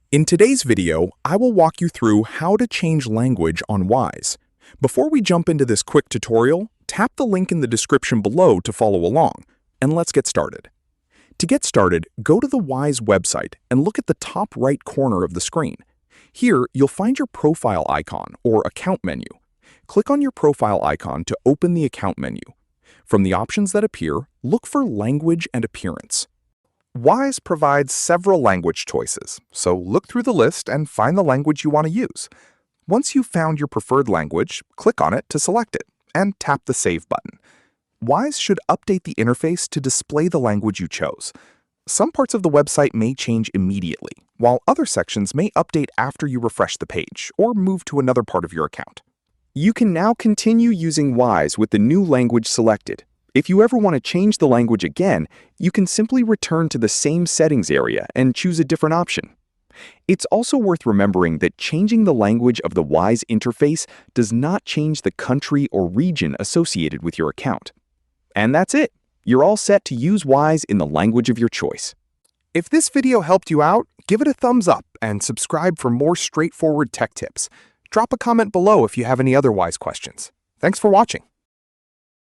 In today's video, I will walk you through how to change language on Wise. Before we jump into this quick tutorial, tap the link in the description below to follow along, and let's get started. To get started, go to the Wise website and look at the top right corner of the screen. Here, you'll find your profile icon or account menu. Click on your profile icon to open the account menu. From the options that appear, look for Language and Appearance. Wise provides several language choices, so look through the list and find the language you want to use. Once you've found your preferred language, click on it to select it, and tap the Save button. Wise should update the interface to display the language you chose. Some parts of the website may change immediately, while other sections may update after you refresh the page or move to another part of your account. You can now continue using Wise with the new language selected. If you ever want to change the language again, you can simply return to the same settings area and choose a different option. It's also worth remembering that changing the language of the Wise interface does not change the country or region associated with your account. And that's it. You're all set to use Wise in the language of your choice. If this video helped you out, give it a thumbs up and subscribe for more straightforward tech tips. Drop a comment below if you have any other Wise questions. Thanks for watching.